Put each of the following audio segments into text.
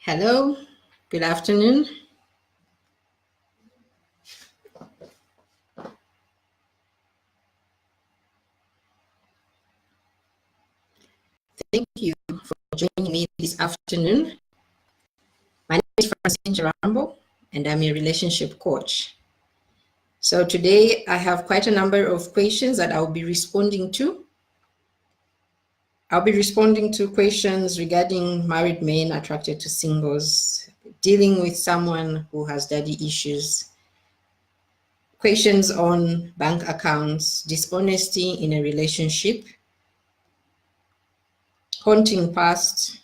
Hello, good afternoon. Thank you for joining me this afternoon. My name is Francine Chirambo, and I'm a relationship coach. So today I have quite a number of questions that I'll be responding to. I'll be responding to questions regarding married men attracted to singles, dealing with someone who has daddy issues, questions on bank accounts, dishonesty in a relationship, haunting past,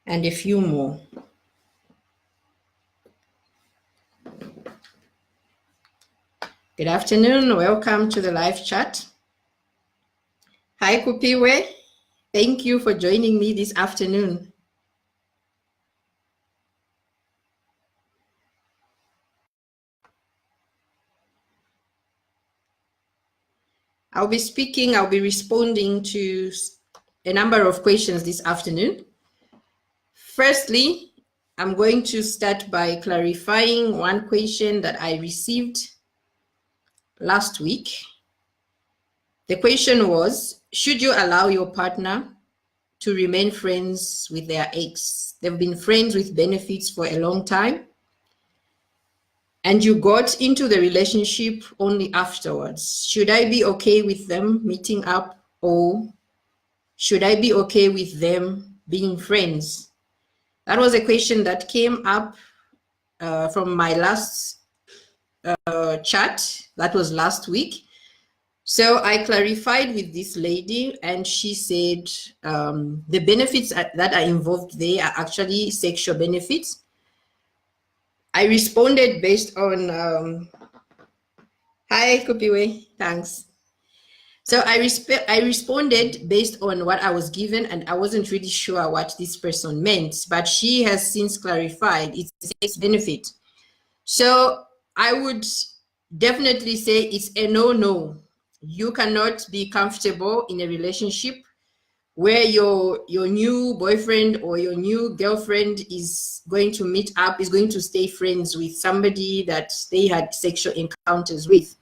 and a few more. Good afternoon, welcome to the live chat. Hi Kupiwe, thank you for joining me this afternoon. I'll be responding to a number of questions this afternoon. Firstly, I'm going to start by clarifying one question that I received last week. The question was, should you allow your partner to remain friends with their ex? They've been friends with benefits for a long time, and you got into the relationship only afterwards. Should I be okay with them meeting up, or should I be okay with them being friends? That was a question that came up from my last chat. That was last week. So I clarified with this lady, and she said the benefits that are involved there are actually sexual benefits. I responded based on, hi Kupiwe, thanks. So I responded based on what I was given, and I wasn't really sure what this person meant, but she has since clarified it's a sex benefit. So I would definitely say it's a no-no. You cannot be comfortable in a relationship where your new boyfriend or your new girlfriend is going to meet up, is going to stay friends with somebody that they had sexual encounters with.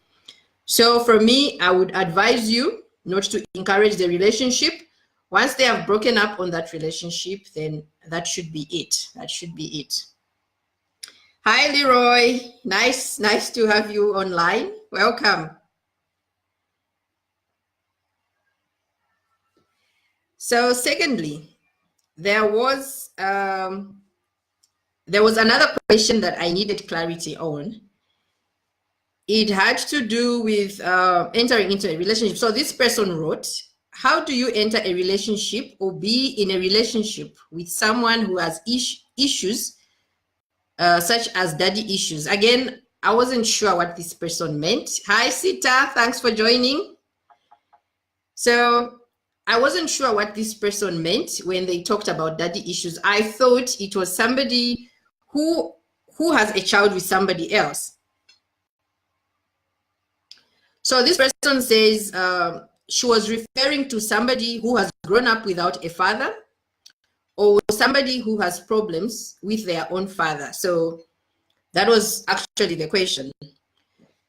So for me, I would advise you not to encourage the relationship. Once they have broken up on that relationship, then that should be it. That should be it. Hi, Leroy. Nice to have you online. Welcome. So secondly, there was another question that I needed clarity on. It had to do with entering into a relationship. So this person wrote, how do you enter a relationship or be in a relationship with someone who has issues such as daddy issues? Again, I wasn't sure what this person meant. Hi, Sita, thanks for joining. So I wasn't sure what this person meant when they talked about daddy issues. I thought it was somebody who has a child with somebody else. So this person says she was referring to somebody who has grown up without a father, or somebody who has problems with their own father. So that was actually the question.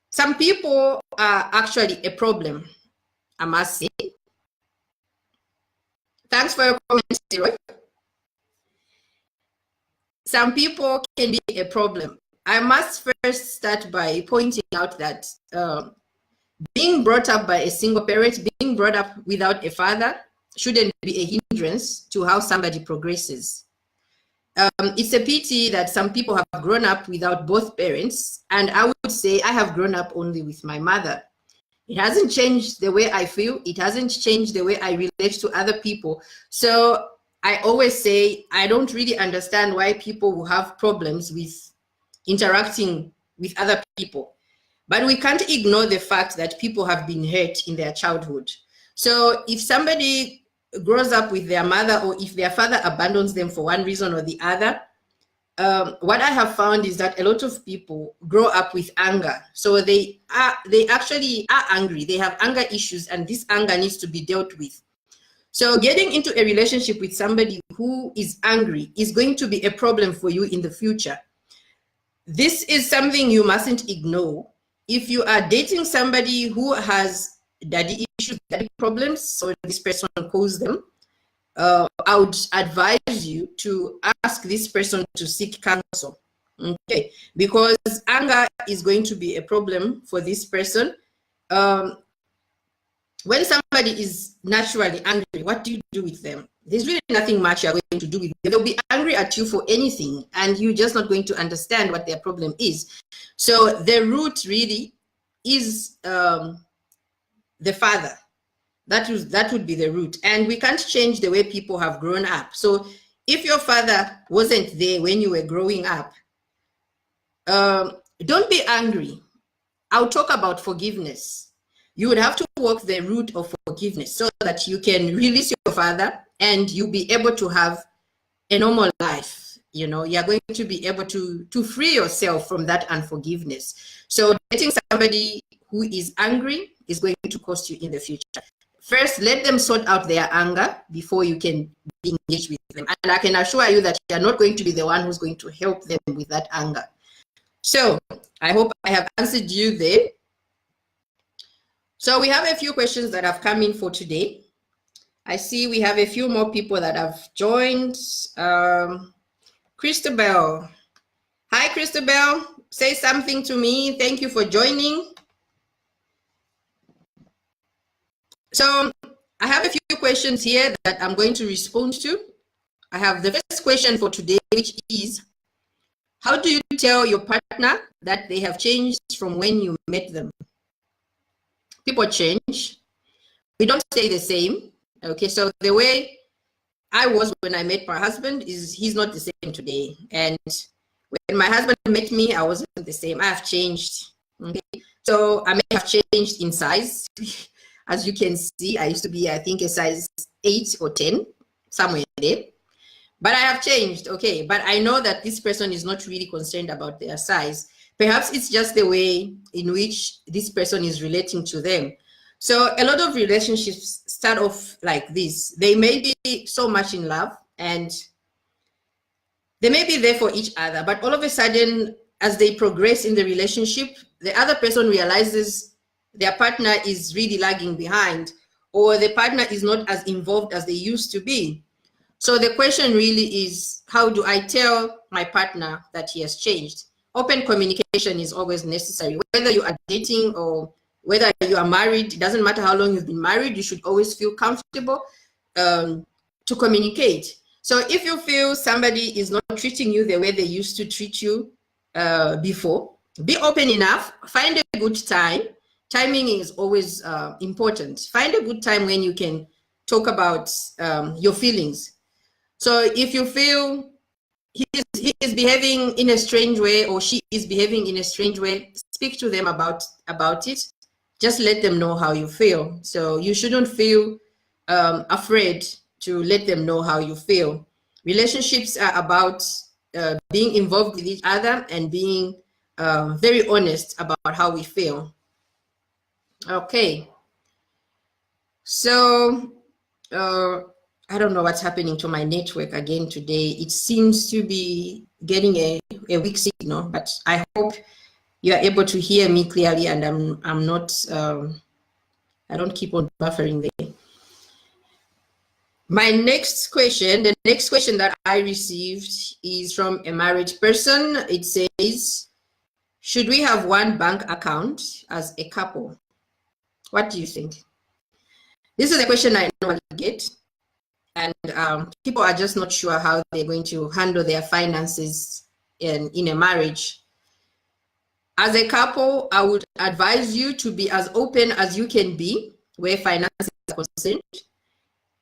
Some people are actually a problem, I must say. Thanks for your comment, Roy. Some people can be a problem. I must first start by pointing out that being brought up by a single parent, being brought up without a father, shouldn't be a hindrance to how somebody progresses. It's a pity that some people have grown up without both parents, and I would say I have grown up only with my mother. It hasn't changed the way I feel. It hasn't changed the way I relate to other people. So I always say I don't really understand why people will have problems with interacting with other people. But we can't ignore the fact that people have been hurt in their childhood. So if somebody grows up with their mother, or if their father abandons them for one reason or the other, what I have found is that a lot of people grow up with anger. So they actually are angry. They have anger issues, and this anger needs to be dealt with. So getting into a relationship with somebody who is angry is going to be a problem for you in the future. This is something you mustn't ignore. If you are dating somebody who has daddy issues, daddy problems, so this person calls them, I would advise you to ask this person to seek counsel, okay? Because anger is going to be a problem for this person. When somebody is naturally angry, what do you do with them? There's really nothing much you're going to do with them. They'll be angry at you for anything, and you're just not going to understand what their problem is. So the root really is the father. That would be the root. And we can't change the way people have grown up. So if your father wasn't there when you were growing up, don't be angry. I'll talk about forgiveness. You would have to walk the route of forgiveness so that you can release your father and you'll be able to have a normal life. You know, you're going to be able to free yourself from that unforgiveness. So dating somebody who is angry is going to cost you in the future. First, let them sort out their anger before you can be engaged with them. And I can assure you that you're not going to be the one who's going to help them with that anger. So I hope I have answered you there. So we have a few questions that have come in for today. I see we have a few more people that have joined. Christabel. Hi, Christabel. Say something to me. Thank you for joining. So I have a few questions here that I'm going to respond to. I have the first question for today, which is, how do you tell your partner that they have changed from when you met them? People change. We don't stay the same. Okay, so the way I was when I met my husband is he's not the same today. And when my husband met me, I wasn't the same. I have changed. Okay, so I may have changed in size. As you can see, I used to be, I think, a size 8 or 10, somewhere there. But I have changed, okay. But I know that this person is not really concerned about their size. Perhaps it's just the way in which this person is relating to them. So a lot of relationships start off like this. They may be so much in love and they may be there for each other, but all of a sudden, as they progress in the relationship, the other person realizes their partner is really lagging behind, or the partner is not as involved as they used to be. So the question really is, how do I tell my partner that he has changed? Open communication is always necessary. Whether you are dating or whether you are married, it doesn't matter how long you've been married, you should always feel comfortable to communicate. So if you feel somebody is not treating you the way they used to treat you before, be open enough, find a good time. Timing is always important. Find a good time when you can talk about your feelings. So if you feel he is behaving in a strange way or she is behaving in a strange way, speak to them about it. Just let them know how you feel. So you shouldn't feel afraid to let them know how you feel. Relationships are about being involved with each other and being very honest about how we feel. Okay. So I don't know what's happening to my network again today. It seems to be getting a weak signal, but I hope you are able to hear me clearly and I'm not, I don't keep on buffering there. My next question, the next question that I received is from a married person. It says, should we have one bank account as a couple? What do you think? This is a question I normally get. And people are just not sure how they're going to handle their finances in a marriage. As a couple, I would advise you to be as open as you can be where finances are concerned.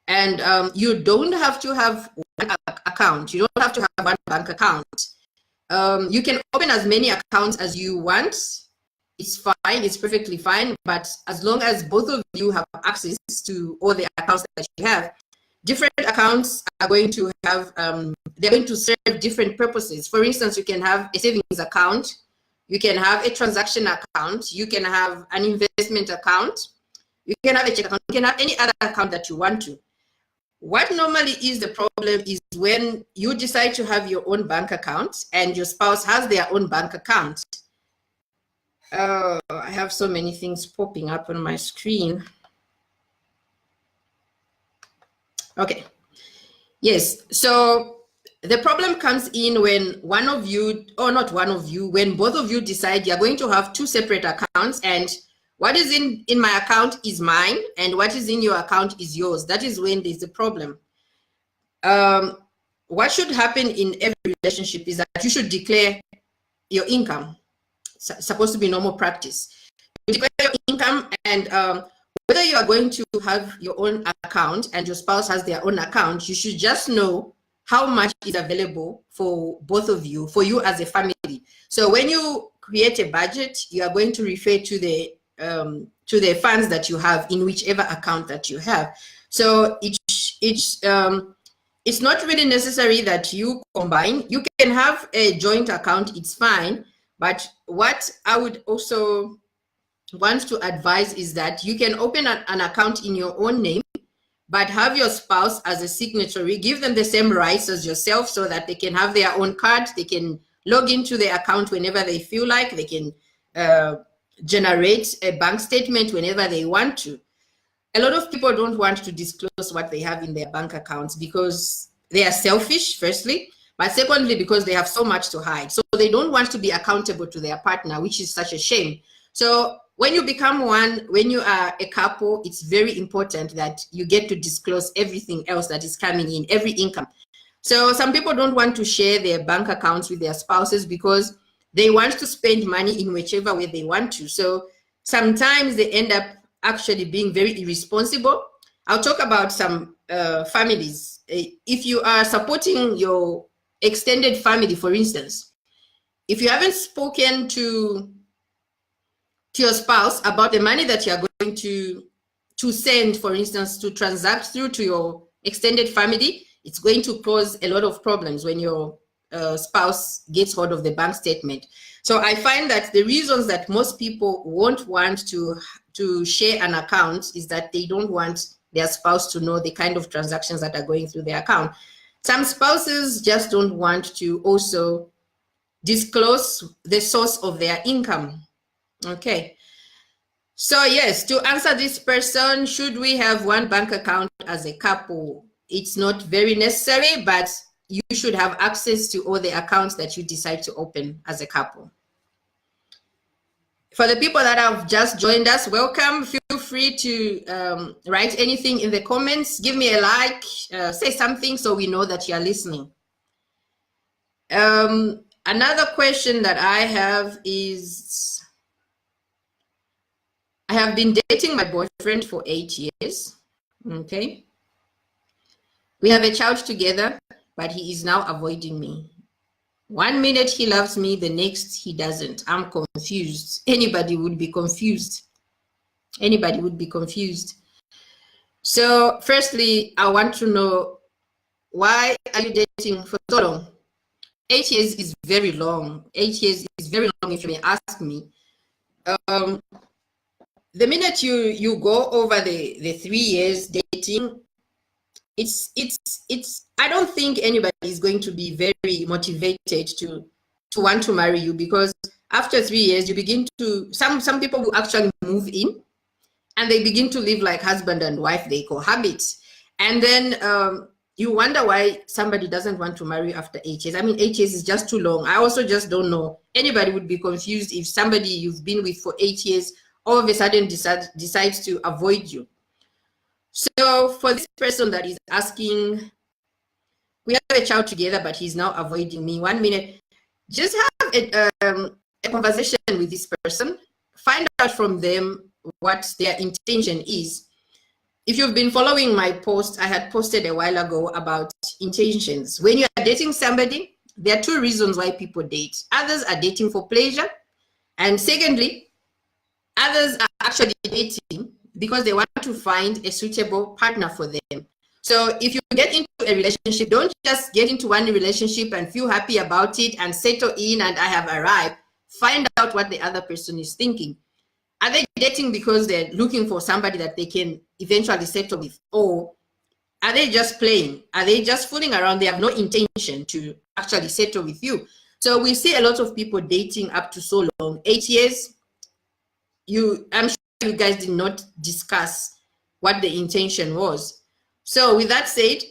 And you don't have to have one account. You don't have to have one bank account. You can open as many accounts as you want. It's fine, it's perfectly fine. But as long as both of you have access to all the accounts that you have, different accounts are going to have, they're going to serve different purposes. For instance, you can have a savings account, you can have a transaction account, you can have an investment account, you can have a check account, you can have any other account that you want to. What normally is the problem is when you decide to have your own bank account and your spouse has their own bank account. I have so many things popping up on my screen. Okay. Yes. So the problem comes in when one of you, or not one of you, when both of you decide you're going to have two separate accounts, and what is in my account is mine and what is in your account is yours. That is when there's a problem. What should happen in every relationship is that you should declare your income. It's supposed to be normal practice. You declare your income, and whether you are going to have your own account and your spouse has their own account, you should just know how much is available for both of you, for you as a family. So when you create a budget, you are going to refer to the funds that you have in whichever account that you have. So it's not really necessary that you combine. You can have a joint account, it's fine. But what I would also want to advise is that you can open an account in your own name, but have your spouse as a signatory. Give them the same rights as yourself so that they can have their own card. They can log into the account whenever they feel like. They can generate a bank statement whenever they want to. A lot of people don't want to disclose what they have in their bank accounts because they are selfish, firstly, but secondly, because they have so much to hide. So they don't want to be accountable to their partner, which is such a shame. So when you become one, when you are a couple, it's very important that you get to disclose everything else that is coming in, every income. So some people don't want to share their bank accounts with their spouses because they want to spend money in whichever way they want to. So sometimes they end up actually being very irresponsible. I'll talk about some families. If you are supporting your extended family, for instance, if you haven't spoken to your spouse about the money that you are going to send, for instance, to transact through to your extended family, it's going to cause a lot of problems when your spouse gets hold of the bank statement. So I find that the reasons that most people won't want to share an account is that they don't want their spouse to know the kind of transactions that are going through their account. Some spouses just don't want to also disclose the source of their income. Okay. So yes, to answer this person, should we have one bank account as a couple? It's not very necessary, but you should have access to all the accounts that you decide to open as a couple. For the people that have just joined us, welcome. Feel free to write anything in the comments. Give me a like, say something so we know that you're listening. Another question that I have is, I have been dating my boyfriend for 8 years, okay? We have a child together, but he is now avoiding me. 1 minute he loves me, the next he doesn't. I'm confused. Anybody would be confused. Anybody would be confused. So firstly, I want to know, why are you dating for so long? 8 years is very long. 8 years is very long if you may ask me. The minute you go over the 3 years dating, it's I don't think anybody is going to be very motivated to want to marry you, because after 3 years you begin to, some people will actually move in and they begin to live like husband and wife. They cohabit, and then you wonder why somebody doesn't want to marry after 8 years. I mean, 8 years is just too long. I also just don't know. Anybody would be confused if somebody you've been with for 8 years all of a sudden decides to avoid you. So for this person that is asking, we have a child together, but he's now avoiding me. 1 minute, just have a conversation with this person. Find out from them what their intention is. If you've been following my post, I had posted a while ago about intentions. When you are dating somebody, there are 2 reasons why people date. Others are dating for pleasure. And secondly, others are actually dating because they want to find a suitable partner for them. So if you get into a relationship, don't just get into one relationship and feel happy about it and settle in and I have arrived. Find out what the other person is thinking. Are they dating because they're looking for somebody that they can eventually settle with? Or Are they just playing? Are they just fooling around? They have no intention to actually settle with you. So we see a lot of people dating up to so long, 8 years. I'm sure you guys did not discuss what the intention was. So with that said,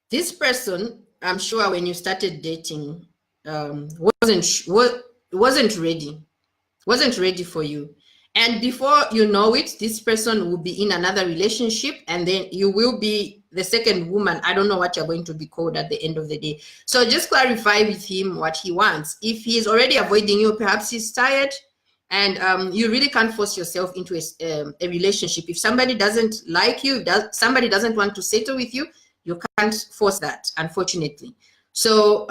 this person, I'm sure when you started dating, wasn't ready for you. And before you know it, this person will be in another relationship, and then you will be the second woman. I don't know what you're going to be called at the end of the day. So just clarify with him what he wants. If he's already avoiding you, perhaps he's tired, and you really can't force yourself into a relationship. If somebody doesn't like you, somebody doesn't want to settle with you, you can't force that, unfortunately. So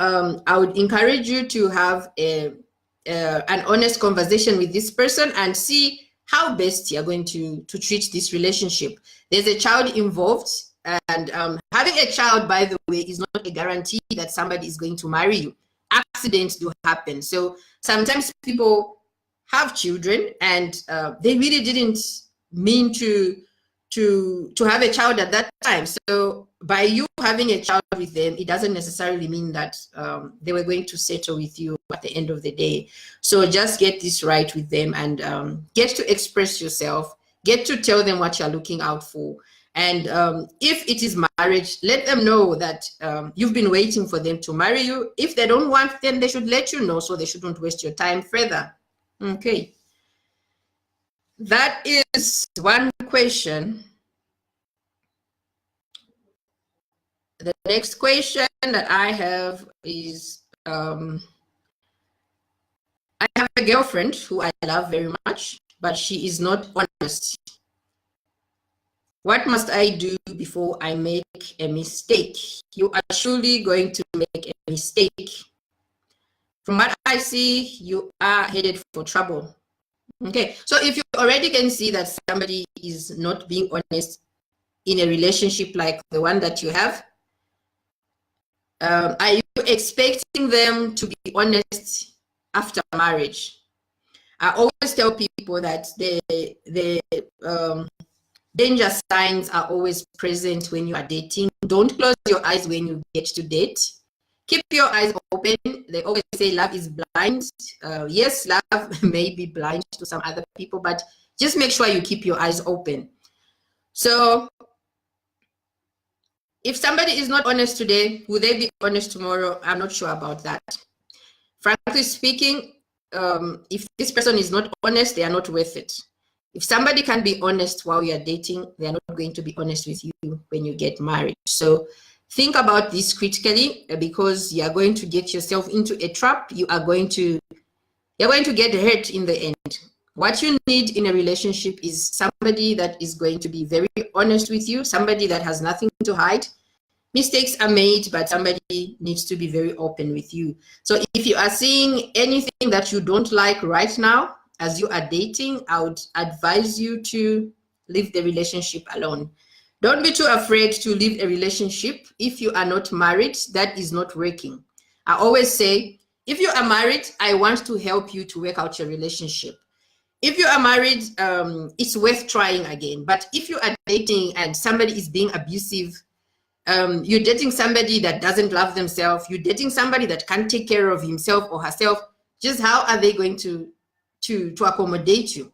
I would encourage you to have an honest conversation with this person and see how best you're going to treat this relationship. There's a child involved, and having a child, by the way, is not a guarantee that somebody is going to marry you. Accidents do happen. So sometimes people have children and they really didn't mean to have a child at that time. So by you having a child with them, it doesn't necessarily mean that they were going to settle with you at the end of the day. So just get this right with them, and get to express yourself, get to tell them what you're looking out for. And if it is marriage, let them know that you've been waiting for them to marry you. If they don't want, then they should let you know, so they shouldn't waste your time further. Okay. That is one question. The next question that I have is, I have a girlfriend who I love very much, but she is not honest. What must I do before I make a mistake? You are surely going to make a mistake. From what I see, you are headed for trouble. Okay, so if you already can see that somebody is not being honest in a relationship like the one that you have, are you expecting them to be honest after marriage? I always tell people that the danger signs are always present when you are dating. Don't close your eyes when you get to date. Keep your eyes open. They always say love is blind. Yes, love may be blind to some other people, but just make sure you keep your eyes open. So if somebody is not honest today, will they be honest tomorrow? I'm not sure about that. Frankly speaking, if this person is not honest, they are not worth it. If somebody can be honest while you're dating, they are not going to be honest with you when you get married. So think about this critically, because you are going to get yourself into a trap. You're going to get hurt in the end. What you need in a relationship is somebody that is going to be very honest with you, somebody that has nothing to hide. Mistakes are made, but somebody needs to be very open with you. So if you are seeing anything that you don't like right now as you are dating, I would advise you to leave the relationship alone. Don't be too afraid to leave a relationship if you are not married. That is not working. I always say, if you are married, I want to help you to work out your relationship. If you are married, it's worth trying again. But if you are dating and somebody is being abusive, you're dating somebody that doesn't love themselves, you're dating somebody that can't take care of himself or herself, just how are they going to accommodate you?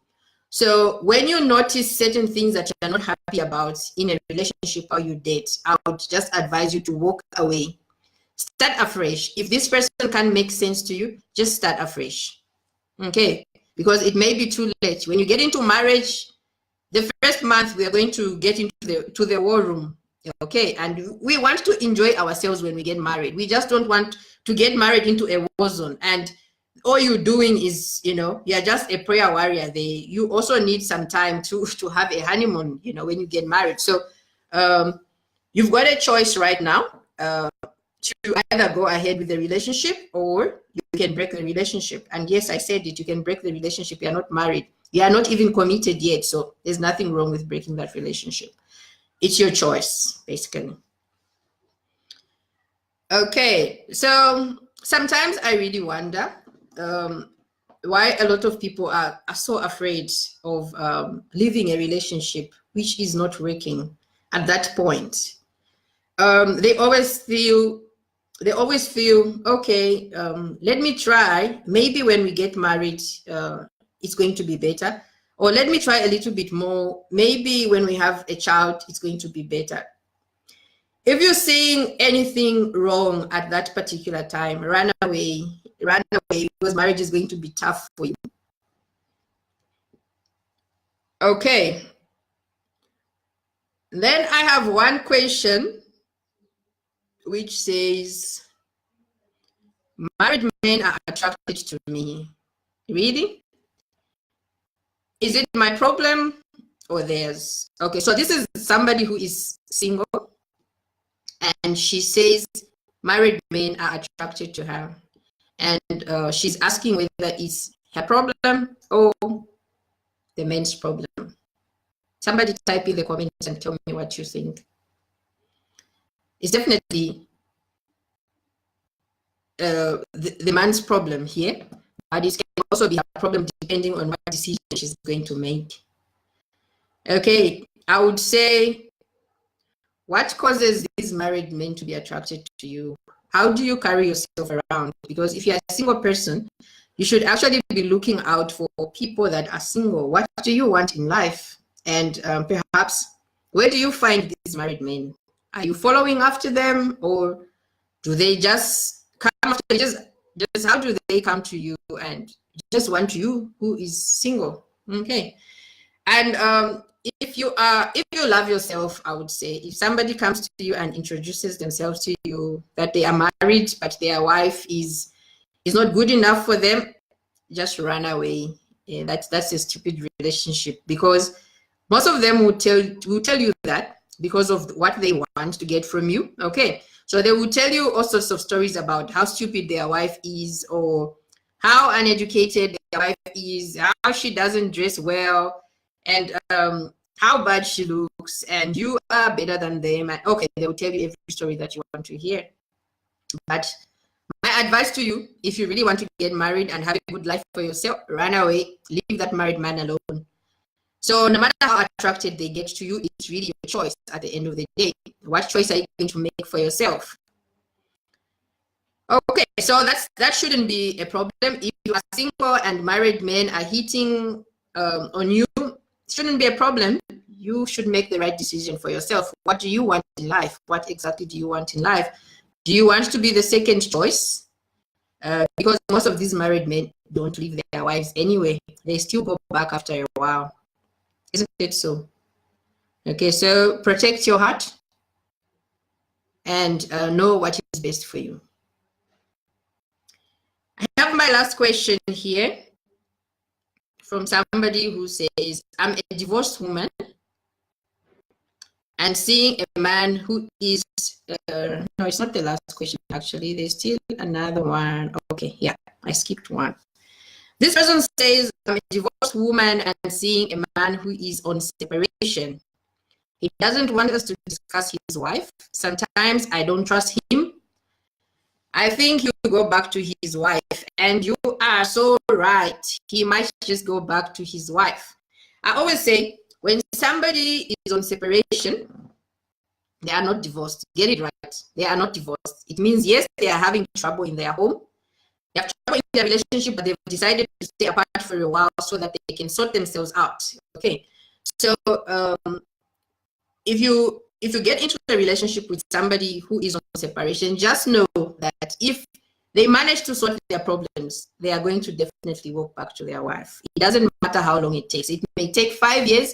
So when you notice certain things that you're not happy about in a relationship or you date, I would just advise you to walk away. Start afresh. If this person can make sense to you, just start afresh. Okay? Because it may be too late. When you get into marriage, the first month we are going to get into the war room. Okay? And we want to enjoy ourselves when we get married. We just don't want to get married into a war zone. And all you're doing is, you're just a prayer warrior there. You also need some time to have a honeymoon, when you get married. So you've got a choice right now to either go ahead with the relationship or you can break the relationship. And yes, I said it, you can break the relationship. You're not married. You are not even committed yet. So there's nothing wrong with breaking that relationship. It's your choice, basically. Okay, so sometimes I really wonder why a lot of people are so afraid of leaving a relationship which is not working. at that point. They always feel, okay, let me try. Maybe when we get married, it's going to be better. Or let me try a little bit more. Maybe when we have a child, it's going to be better. If you're seeing anything wrong at that particular time, run away, because marriage is going to be tough for you. Okay. Then I have one question which says, married men are attracted to me. Really? Is it my problem or theirs? Okay, so this is somebody who is single, and she says married men are attracted to her, and she's asking whether it's her problem or the men's problem. Somebody type in the comments and tell me what you think. It's definitely the man's problem here, but it can also be a problem depending on what decision she's going to make. Okay, I would say, what causes these married men to be attracted to you? How do you carry yourself around? Because if you're a single person, you should actually be looking out for people that are single. What do you want in life? And perhaps, where do you find these married men? Are you following after them, or do they just come after you? Just how do they come to you and just want you who is single? Okay. And if you love yourself, I would say, if somebody comes to you and introduces themselves to you that they are married but their wife is not good enough for them, just run away. Yeah, that's a stupid relationship, because most of them will tell you that because of what they want to get from you. Okay, so they will tell you all sorts of stories about how stupid their wife is, or how uneducated their wife is, how she doesn't dress well, and how bad she looks, and you are better than them. And okay, they will tell you every story that you want to hear. But my advice to you, if you really want to get married and have a good life for yourself, run away, leave that married man alone. So no matter how attracted they get to you, it's really your choice at the end of the day. What choice are you going to make for yourself? Okay, so that shouldn't be a problem. If you are single and married men are hitting on you, it shouldn't be a problem. You should make the right decision for yourself. What do you want in life? What exactly do you want in life? Do you want to be the second choice? Because most of these married men don't leave their wives anyway. They still go back after a while. Isn't it so? Okay, so protect your heart and know what is best for you. I have my last question here from somebody who says, I'm a divorced woman and seeing a man who is, no, it's not the last question, actually. There's still another one. Okay, yeah, I skipped one. This person says, I'm a divorced woman and seeing a man who is on separation. He doesn't want us to discuss his wife. Sometimes I don't trust him. I think he will go back to his wife. And you are so right. He might just go back to his wife. I always say, when somebody is on separation, they are not divorced. Get it right. They are not divorced. It means, yes, they are having trouble in their home. They have trouble in their relationship, but they've decided to stay apart for a while so that they can sort themselves out. Okay. So if you get into a relationship with somebody who is on separation, just know that if they manage to sort their problems, they are going to definitely walk back to their wife. It doesn't matter how long it takes. It may take 5 years.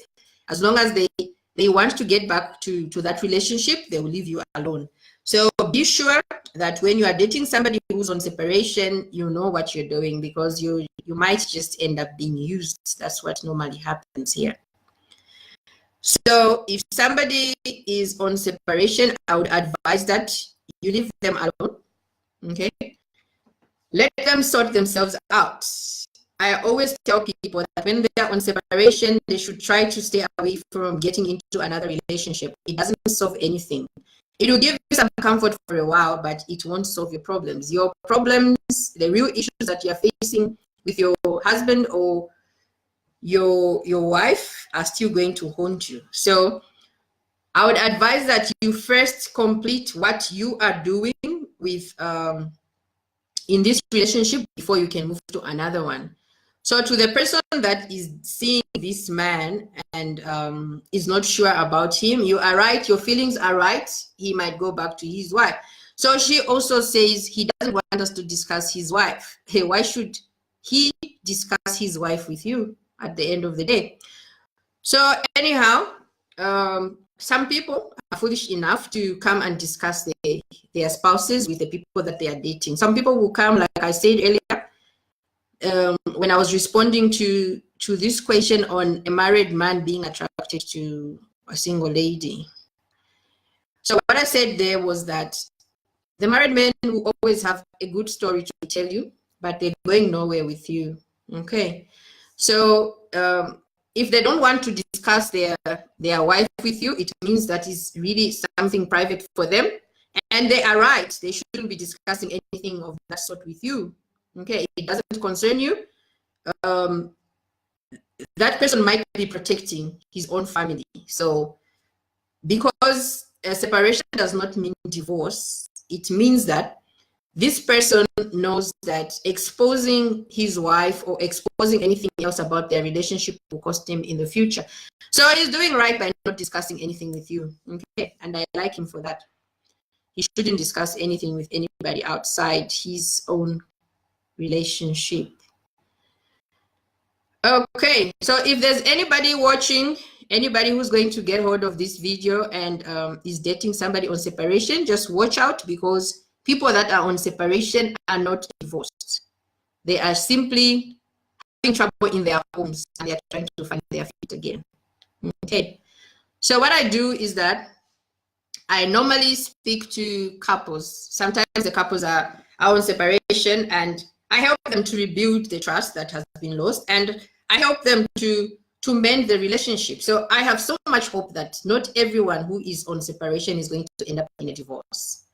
As long as they want to get back to that relationship, they will leave you alone. So be sure that when you are dating somebody who's on separation, you know what you're doing, because you might just end up being used. That's what normally happens here. So if somebody is on separation, I would advise that you leave them alone. Okay, let them sort themselves out. I always tell people that when they are on separation, they should try to stay away from getting into another relationship. It doesn't solve anything. It will give you some comfort for a while, but it won't solve your problems. Your problems, the real issues that you're facing with your husband or your wife, are still going to haunt you. So I would advise that you first complete what you are doing with in this relationship before you can move to another one. So to the person that is seeing this man and is not sure about him, you are right, your feelings are right, he might go back to his wife. So she also says he doesn't want us to discuss his wife. Hey, why should he discuss his wife with you at the end of the day? So anyhow, some people are foolish enough to come and discuss their spouses with the people that they are dating. Some people will come, like I said earlier, when I was responding to this question on a married man being attracted to a single lady. So what I said there was that the married men will always have a good story to tell you, but they're going nowhere with you. Okay. So if they don't want to discuss their wife with you, it means that is really something private for them. And they are right. They shouldn't be discussing anything of that sort with you. Okay, it doesn't concern you. That person might be protecting his own family. So because a separation does not mean divorce, it means that this person knows that exposing his wife or exposing anything else about their relationship will cost him in the future. So he's doing right by not discussing anything with you. Okay, and I like him for that. He shouldn't discuss anything with anybody outside his own relationship. Okay, so if there's anybody watching, anybody who's going to get hold of this video and is dating somebody on separation, just watch out, because people that are on separation are not divorced. They are simply having trouble in their homes and they are trying to find their feet again. Okay, so what I do is that I normally speak to couples. Sometimes the couples are on separation and I help them to rebuild the trust that has been lost, and I help them to mend the relationship. So I have so much hope that not everyone who is on separation is going to end up in a divorce.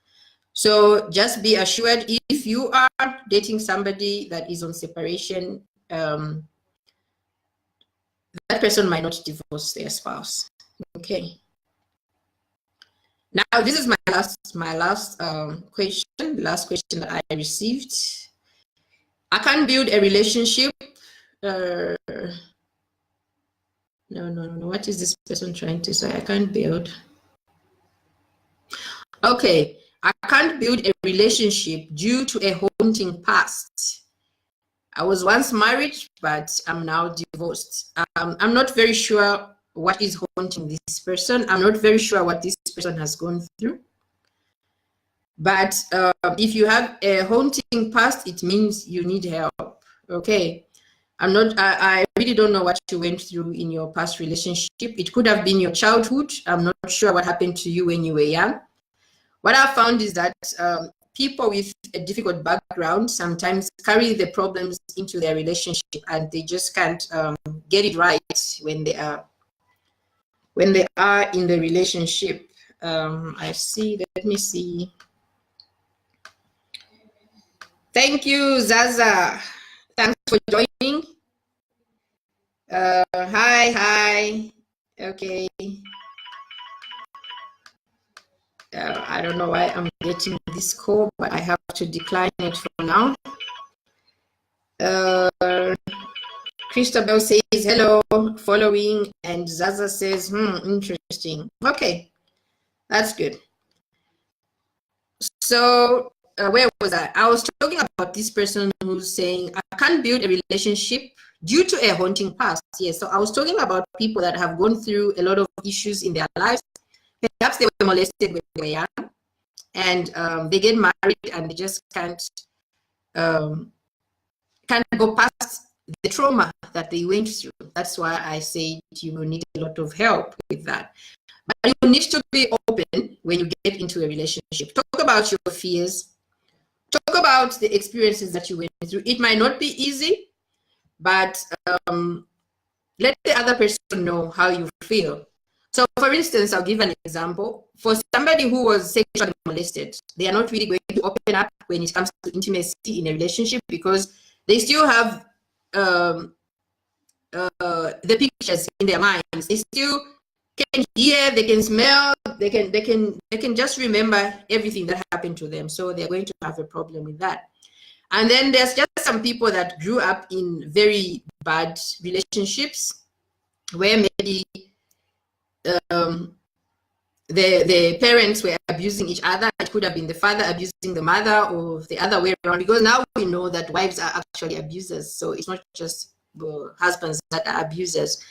So just be assured, if you are dating somebody that is on separation, that person might not divorce their spouse. Okay. Now this is my last question, the last question that I received. I can't build a relationship. No. What is this person trying to say? I can't build. Okay. I can't build a relationship due to a haunting past. I was once married, but I'm now divorced. I'm not very sure what is haunting this person. I'm not very sure what this person has gone through. But if you have a haunting past, it means you need help. Okay. I really don't know what you went through in your past relationship. It could have been your childhood. I'm not sure what happened to you when you were young. What I found is that people with a difficult background sometimes carry the problems into their relationship and they just can't get it right when they are in the relationship. I see, let me see. Thank you, Zaza. Thanks for joining. Hi. Okay. I don't know why I'm getting this call, but I have to decline it for now. Christabel says hello, following, and Zaza says, interesting. Okay, that's good. So where was I? I was talking about this person who's saying, I can't build a relationship due to a haunting past. Yes, so I was talking about people that have gone through a lot of issues in their lives. Perhaps they were molested when they were young, and they get married and they just can't go past the trauma that they went through. That's why I say you will need a lot of help with that. But you need to be open when you get into a relationship. Talk about your fears. Talk about the experiences that you went through. It might not be easy, but let the other person know how you feel. So, for instance, I'll give an example. For somebody who was sexually molested, they are not really going to open up when it comes to intimacy in a relationship because they still have the pictures in their minds. They still can hear, they can smell, they can just remember everything that happened to them. So they're going to have a problem with that. And then there's just some people that grew up in very bad relationships where maybe the parents were abusing each other. It could have been the father abusing the mother or the other way around, because now we know that wives are actually abusers. So it's not just husbands that are abusers.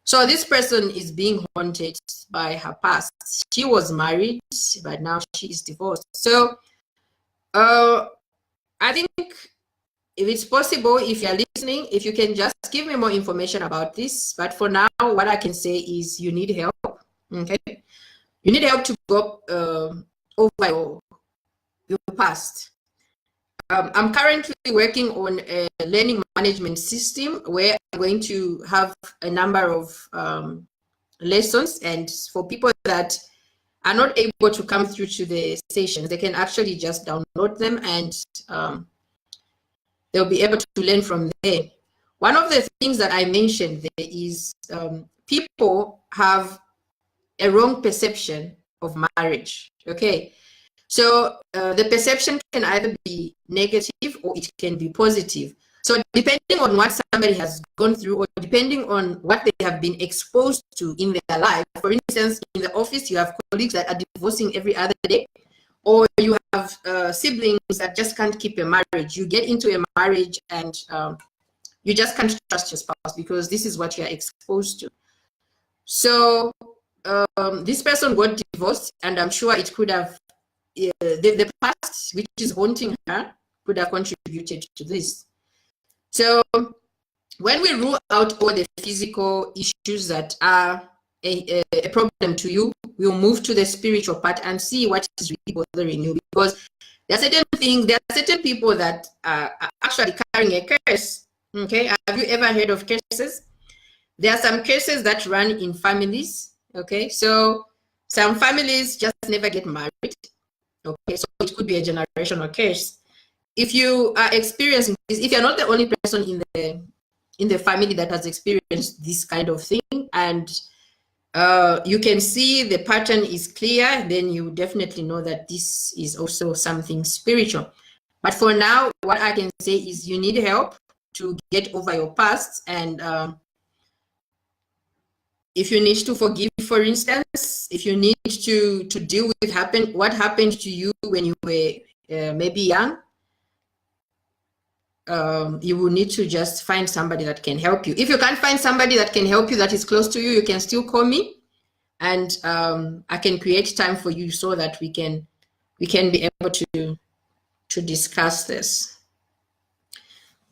So this person is being haunted by her past. She was married, but now she is divorced. So I think if it's possible, if you're listening, if you can just give me more information about this. But for now, what I can say is you need help, okay? You need help to go over your past. I'm currently working on a learning management system where I'm going to have a number of lessons, and for people that are not able to come through to the sessions, they can actually just download them, and they'll be able to learn from there. One of the things that I mentioned there is people have a wrong perception of marriage, okay? So the perception can either be negative or it can be positive. So depending on what somebody has gone through, or depending on what they have been exposed to in their life. For instance, in the office, you have colleagues that are divorcing every other day, or you have siblings that just can't keep a marriage. You get into a marriage and you just can't trust your spouse because this is what you're exposed to. So this person got divorced, and I'm sure it could have, the past, which is haunting her, could have contributed to this. So when we rule out all the physical issues that are a problem to you, we'll move to the spiritual part and see what is really bothering you, because there are certain things, there are certain people that are actually carrying a curse. Okay, have you ever heard of curses? There are some curses that run in families. Okay, so some families just never get married. Okay, so it could be a generational curse. If you are experiencing this, if you're not the only person in the family that has experienced this kind of thing, and you can see the pattern is clear, then you definitely know that this is also something spiritual. But for now, what I can say is you need help to get over your past, and if you need to forgive, for instance, if you need to deal with what happened to you when you were maybe young, you will need to just find somebody that can help you. If you can't find somebody that can help you that is close to you, you can still call me, and I can create time for you so that we can be able to discuss this.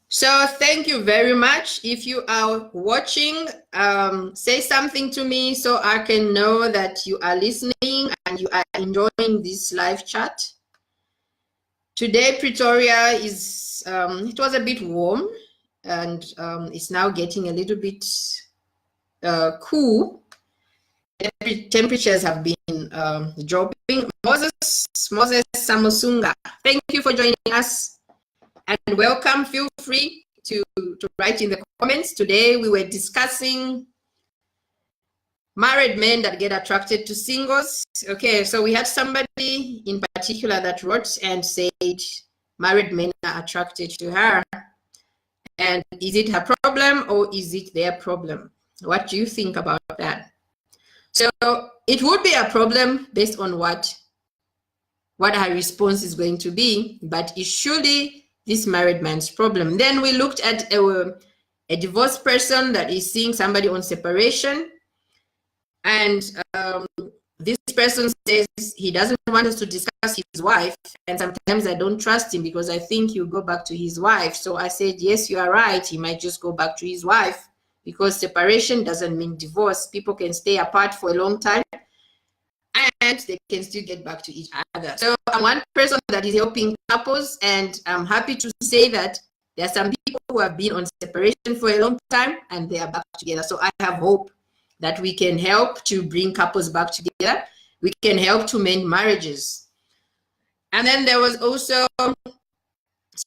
So thank you very much. If you are watching, say something to me so I can know that you are listening and you are enjoying this live chat. Today, Pretoria is, it was a bit warm, and it's now getting a little bit cool. Temperatures have been dropping. Moses Samusunga, thank you for joining us, and welcome. Feel free to write in the comments. Today we were discussing married men that get attracted to singles. Okay, so we had somebody in particular that wrote and said married men are attracted to her. And is it her problem or is it their problem? What do you think about that? So it would be a problem based on what her response is going to be, but it's surely this married man's problem. Then we looked at a divorced person that is seeing somebody on separation, and this person says he doesn't want us to discuss his wife, and sometimes I don't trust him because I think he'll go back to his wife. So I said, yes, you are right. He might just go back to his wife, because separation doesn't mean divorce. People can stay apart for a long time and they can still get back to each other. So I'm one person that is helping couples, and I'm happy to say that there are some people who have been on separation for a long time and they are back together. So I have hope that we can help to bring couples back together. We can help to mend marriages. And then there was also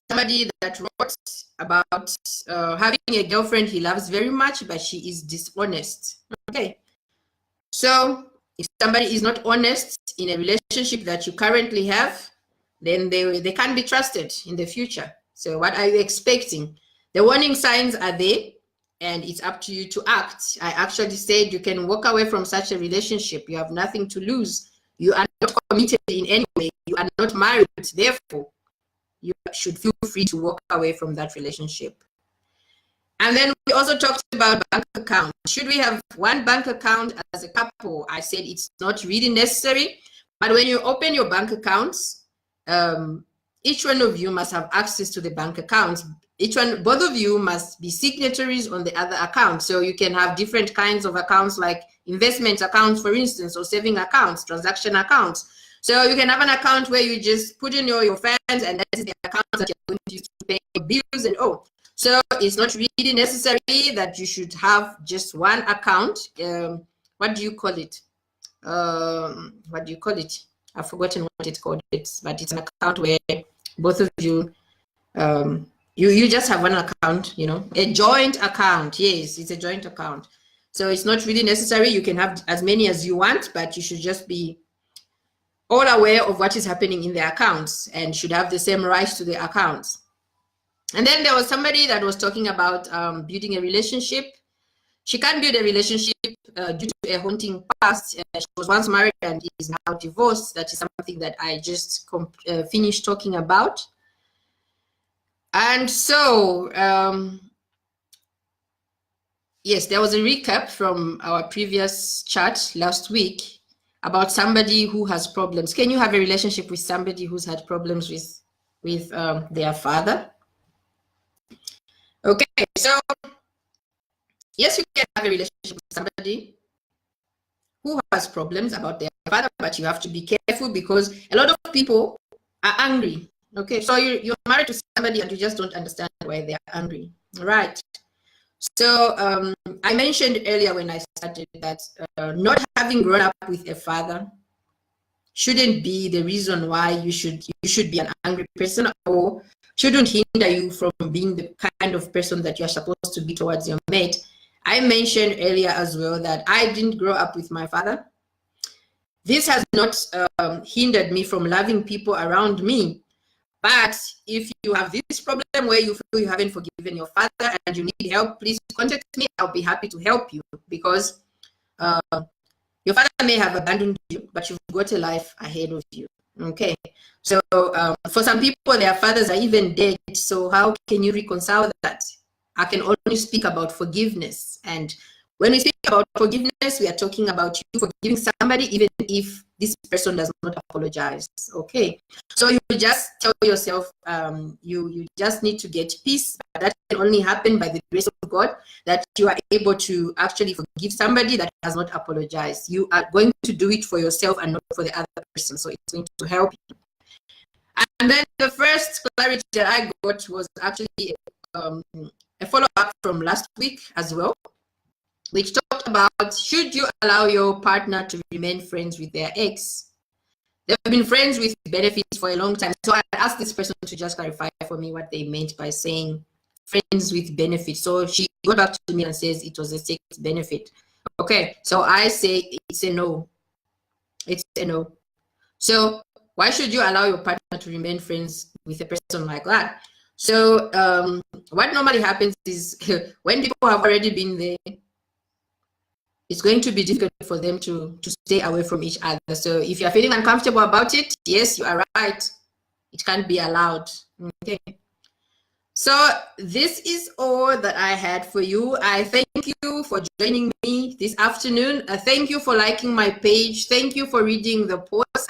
somebody that wrote about having a girlfriend he loves very much, but she is dishonest. Okay. So if somebody is not honest in a relationship that you currently have, then they can't be trusted in the future. So what are you expecting? The warning signs are there, and it's up to you to act. I actually said you can walk away from such a relationship. You have nothing to lose. You are not committed in any way. You are not married. Therefore, you should feel free to walk away from that relationship. And then we also talked about bank account. Should we have one bank account as a couple? I said it's not really necessary. But when you open your bank accounts, each one of you must have access to the bank accounts. Both of you must be signatories on the other account. So you can have different kinds of accounts, like investment accounts, for instance, or saving accounts, transaction accounts. So you can have an account where you just put in your funds, and that is the account that you're going to use to pay your bills and all. So it's not really necessary that you should have just one account. What do you call it? What do you call it? I've forgotten what it's called. But it's an account where both of you, you just have one account, you know, a joint account. Yes, it's a joint account. So it's not really necessary. You can have as many as you want, but you should just be all aware of what is happening in the accounts and should have the same rights to the accounts. And then there was somebody that was talking about building a relationship. She can't build a relationship due to a haunting past. She was once married and is now divorced. That is something that I just finished talking about. And so, yes, there was a recap from our previous chat last week about somebody who has problems. Can you have a relationship with somebody who's had problems with their father? Okay, so yes, you can have a relationship with somebody who has problems about their father, but you have to be careful because a lot of people are angry. Okay, so you're married to somebody and you just don't understand why they're angry. Right. So I mentioned earlier when I started that not having grown up with a father shouldn't be the reason why you should be an angry person, or shouldn't hinder you from being the kind of person that you're supposed to be towards your mate. I mentioned earlier as well that I didn't grow up with my father. This has not hindered me from loving people around me. But if you have this problem where you feel you haven't forgiven your father and you need help, please contact me. I'll be happy to help you, because your father may have abandoned you, but you've got a life ahead of you. Okay, so for some people, their fathers are even dead. So how can you reconcile that? I can only speak about forgiveness. And when we speak about forgiveness, we are talking about you forgiving somebody, even if this person does not apologize. Okay, so you just tell yourself you just need to get peace. That can only happen by the grace of God, that you are able to actually forgive somebody that has not apologized. You are going to do it for yourself and not for the other person, so it's going to help you. And then the first clarity that I got was actually a follow-up from last week as well, which talked about, should you allow your partner to remain friends with their ex? They've been friends with benefits for a long time. So I asked this person to just clarify for me what they meant by saying friends with benefits. So she got back to me and says it was a sex benefit. Okay, so I say it's a no. It's a no. So why should you allow your partner to remain friends with a person like that? So what normally happens is when people have already been there, it's going to be difficult for them to stay away from each other. So if you're feeling uncomfortable about it, yes, you are right. It can't be allowed. Okay. So this is all that I had for you. I thank you for joining me this afternoon. Thank you for liking my page. Thank you for reading the posts.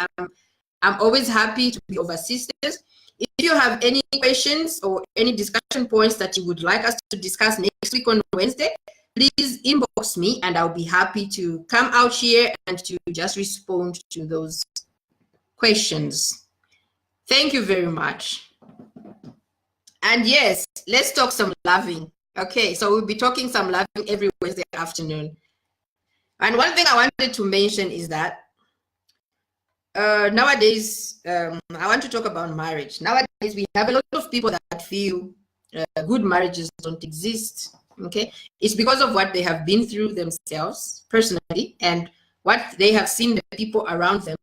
I'm always happy to be of assistance. If you have any questions or any discussion points that you would like us to discuss next week on Wednesday, please inbox me and I'll be happy to come out here and to just respond to those questions. Thank you very much. And yes, let's talk some loving. Okay, so we'll be talking some loving every Wednesday afternoon. And one thing I wanted to mention is that nowadays, I want to talk about marriage. Nowadays, we have a lot of people that feel good marriages don't exist. Okay, it's because of what they have been through themselves personally, and what they have seen the people around them,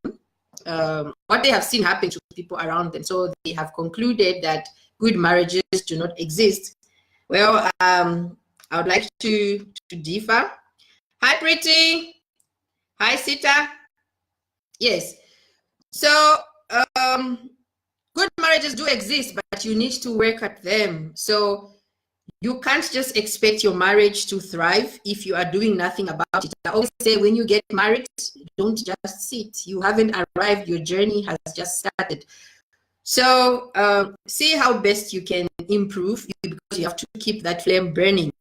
what they have seen happen to people around them. So they have concluded that good marriages do not exist. Well, I would like to differ. Hi, Pretty. Hi, Sita. Yes. So good marriages do exist, but you need to work at them. So you can't just expect your marriage to thrive if you are doing nothing about it. I always say, when you get married, don't just sit. You haven't arrived. Your journey has just started. So see how best you can improve, because you have to keep that flame burning.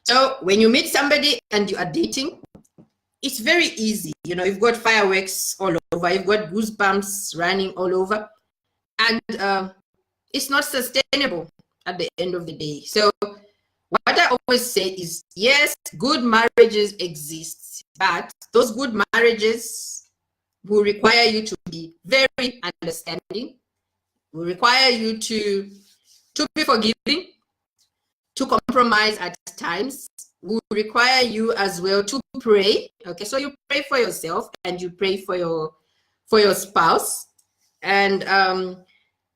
So when you meet somebody and you are dating, it's very easy. You know, you've got fireworks all over. You've got goosebumps running all over. And it's not sustainable at the end of the day. So what I always say is, yes, good marriages exist, but those good marriages will require you to be very understanding, will require you to be forgiving, to compromise at times, will require you as well to pray. Okay, so you pray for yourself and you pray for your spouse. And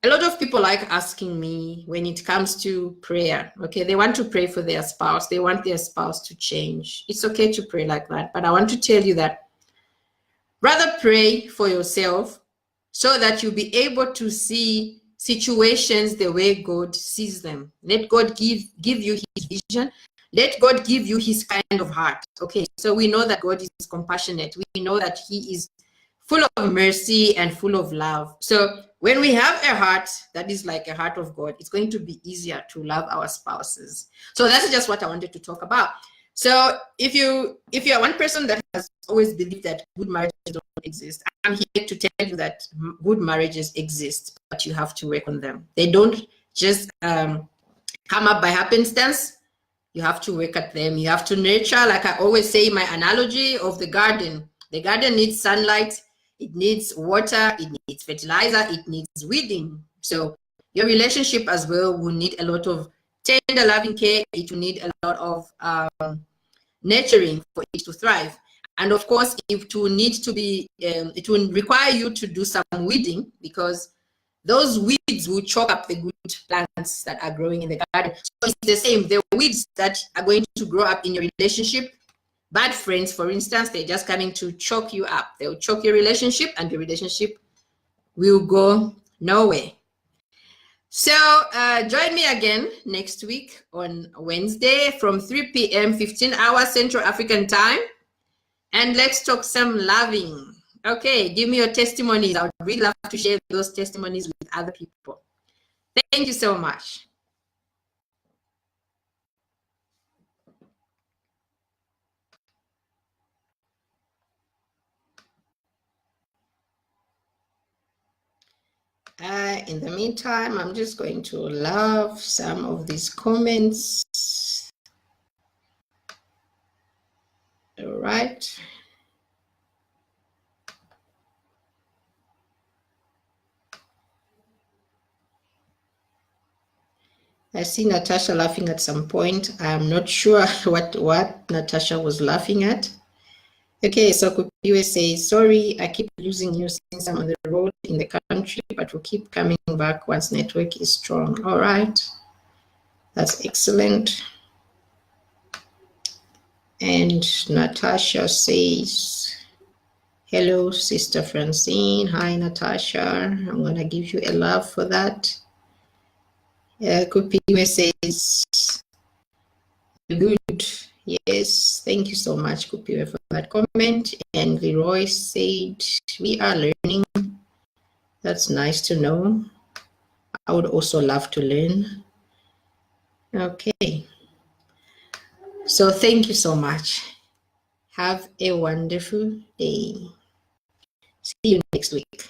a lot of people like asking me when it comes to prayer. Okay, they want to pray for their spouse. They want their spouse to change. It's okay to pray like that, but I want to tell you that rather pray for yourself so that you'll be able to see situations the way God sees them. Let God give you his vision. Let God give you his kind of heart. Okay, so we know that God is compassionate. We know that he is full of mercy and full of love. So when we have a heart that is like a heart of God, it's going to be easier to love our spouses. So that's just what I wanted to talk about. So if you are one person that has always believed that good marriages don't exist, I'm here to tell you that good marriages exist, but you have to work on them. They don't just come up by happenstance. You have to work at them. You have to nurture. Like I always say, my analogy of the garden needs sunlight, it needs water, it needs fertilizer, it needs weeding. So your relationship as well will need a lot of tender loving care. It will need a lot of nurturing for it to thrive. And of course, it will need to be, it will require you to do some weeding, because those weeds will choke up the good plants that are growing in the garden. So it's the same. The weeds that are going to grow up in your relationship, bad friends, for instance, they're just coming to choke you up. They'll choke your relationship, and your relationship will go nowhere. So join me again next week on Wednesday from 3 p.m., 15 hours Central African time. And let's talk some loving. Okay, give me your testimonies. I would really love to share those testimonies with other people. Thank you so much. In the meantime, I'm just going to love some of these comments. All right. I see Natasha laughing at some point. I'm not sure what Natasha was laughing at. Okay, so Kupiwe says, sorry, I keep losing you since I'm on the road in the country, but we'll keep coming back once network is strong. All right, that's excellent. And Natasha says, hello, Sister Francine. Hi, Natasha. I'm going to give you a love for that. Kupiwe says, good. Yes, thank you so much, Kupiwe, for that comment. And Leroy said, we are learning. That's nice to know. I would also love to learn. Okay. So thank you so much. Have a wonderful day. See you next week.